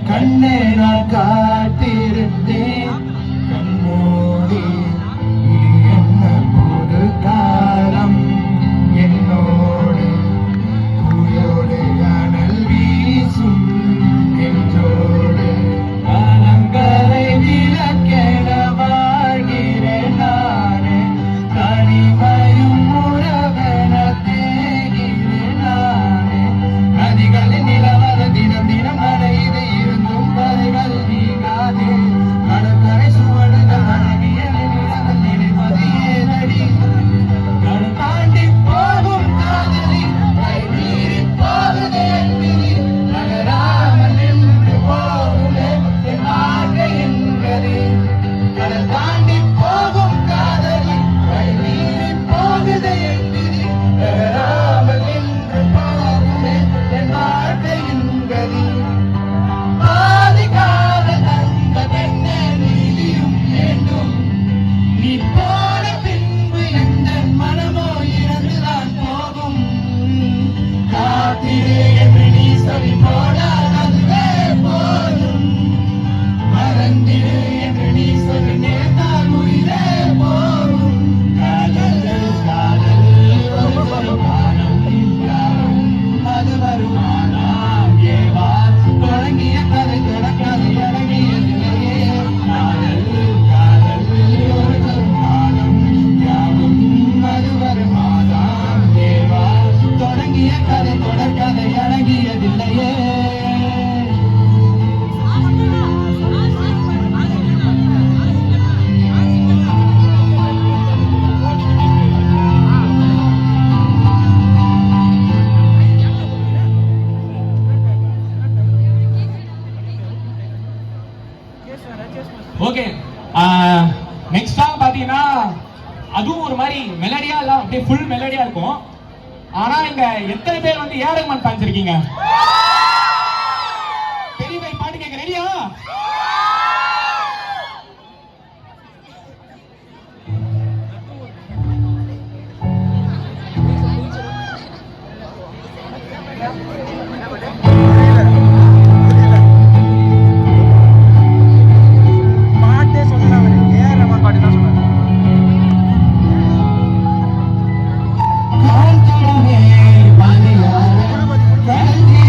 கண்ணே நான் காத்திருந்தேன் கண்ணோடி இது என்ன புது காலம் என்னோடு தூயோடு அனல் வீசும் என்றோடு காலங்களை விளக்கென வாழ்கிறேன் நானே தனிமையும் உறவென தேகிறேன் நானே நதிகளின் நிலவர தினம் தினம் அடையுது இருந்தும் கரைகள் நீங்காதே கடற்கரை சுவடுகள் அழகிய நிலங்கள் நினைப்பது ஏனடி கடல் தாண்டி போகும் காதலி கை மீறி போகுதே பிரி நகராமல் நின்று போகுதே என் வாழ்க்கை என்கிறே கடல் தாண்டி போகும் காதலி கை மீறி போகுதே பிரி நகராமல் நின்று போகுதே என் வாழ்க்கை என்கிறே பாதிக்காத அந்த பெண்ணே நீதியும் வேண்டும் நீ போன பின்பு எந்த மனமோ இறந்துதான் போகும் காத்திரே என்று நீ சொல்லி போனால் அதுவே போதும் மறந்திடு என்று நீ சொல்லி நேர்ந்தால் உயிரே போகும் காதல் காதல் ஒரு காலம் யாரும் அது வருமானம் ஏவா தொடங்கிய கதை தொடக்காது இறங்கியதில்லையே காதல் காதல் ஒரு காலம் யாவும் அது வருமானம் ஏவா தொடங்கிய கதை தொடர்கதை இறங்கியதில்லையே ஓகே, நெக்ஸ்ட் சாங் பாத்தீங்கன்னா அதுவும் ஒரு மாதிரி மெலடியா இல்ல அப்படியே ஃபுல் மெலடியா இருக்கும். ஆனா இங்க எத்தனை பேர் வந்து ஏஆர் ஃபேன்ஸ் இருக்கீங்க? பெரிய பை பாட்டு கேட்க ரெடியா? கால் கடவே பதிலாக கடந்தே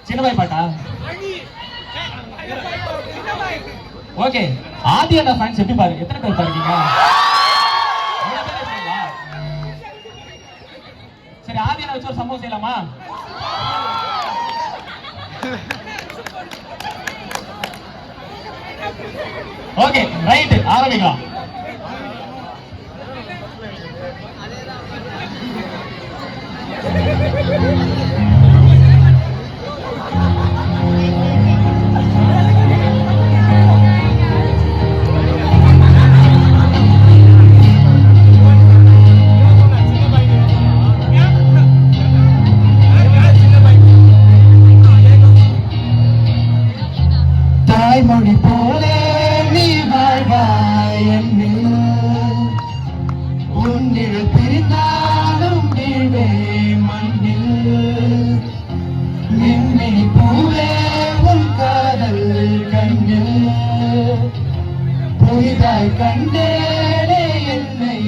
சின்ன பாய் பாட்டா? ஓகே. ஆதி அண்ணா ஃபேன்ஸ் எப்படி பாருங்க? எத்தனை பேர் பாருங்க? சரி, ஆதி அண்ணா வச்சு ஒரு சம்பவம் செய்யலாமா? ஓகே, ரைட், ஆரம்பிக்கலாம். தாய்மொழி போலே நீ வாழ்வாய் என்னில், உன்னில் பிரிந்தாலும் வீழ்வே மண்ணில். மின்மினி பூவே உன் காதல் கண்ணில், புதிதாய் கண்டேனே என்னை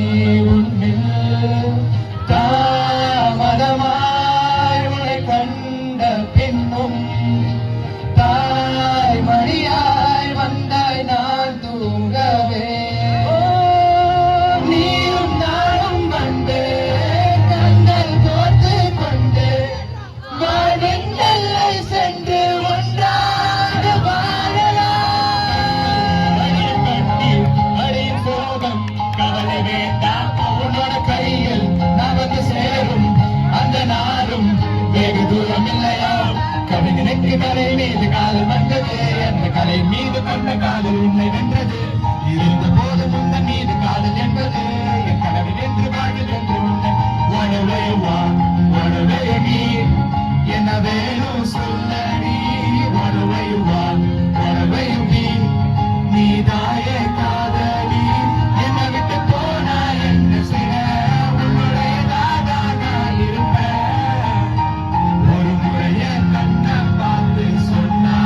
உன்னில். தாமதமாய் உன்னை கண்ட பின்னும் தாய் மடியாய் வந்தாய் நான் தூங்கவே. நீயும் நானும் வந்து கண்கள் கோர்த்து கொண்டு வாழ்வின் எல்லை சென்று ஒன்றாக வாழலாம். அடியின் சோகம் கவலை வேண்டாம், உன்னோட கையில் நமக்கு சேரும் அந்த நாளும் வெகு தூரம் இல்லையா. கவிஞனுக்கு கலை மீது காதல் வந்தது, அந்த கலை மீது கொண்ட காதல் உன்னை வென்றது. இருந்த போது முந்த மீது காதல் என்பது என் கனவில் என்று வாழ்வில் என்று உன்னை உணவே வா உணவே நீ என்ன வேணும் சொல்ல நீ. உணவை வா உணவை நீ தாயே காதலி. என்னை விட்டு போனா என்ன செய்ய, உன்னுடையதாக நான் இருப்பேன். ஒரு முறைய கண்ணை பார்த்து சொன்னா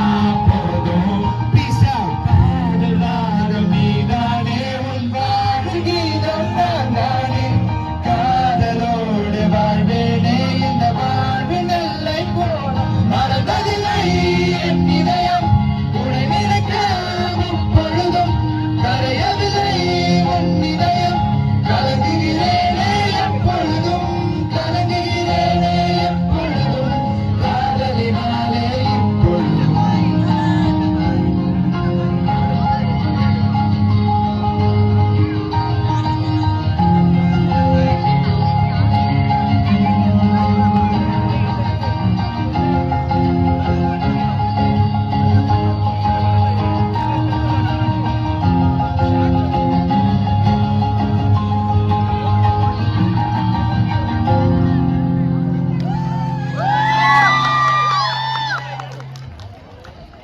போதும். Peace out. காதலாக நீதானே, உன் வாழ்வு கீதம் நான் தானே. காதலோடு வாழ்வேனே இந்த வாழ்வின் எல்லை போல. மறந்ததில்லை என் இதயம் உன்னை நினைக்க இப்பொழுதும். கரையவில்லை உன் இதயம், கலங்குகிறேனே எப்பொழுதும். கலங்குகிறேனே எப்பொழுதும் காதலினாலே இப்பொழுதும்.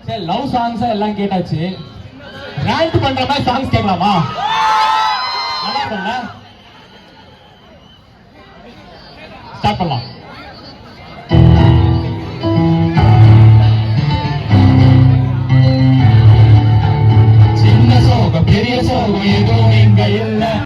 சரி, லவ் சாங்ஸ் எல்லாம் கேட்டாச்சு. ரேண்ட் பண்ற மாதிரி சாங்ஸ் கேட்கலாமா? நல்லா இருக்கும்ல? ஸ்டார்ட் பண்ணலாம்.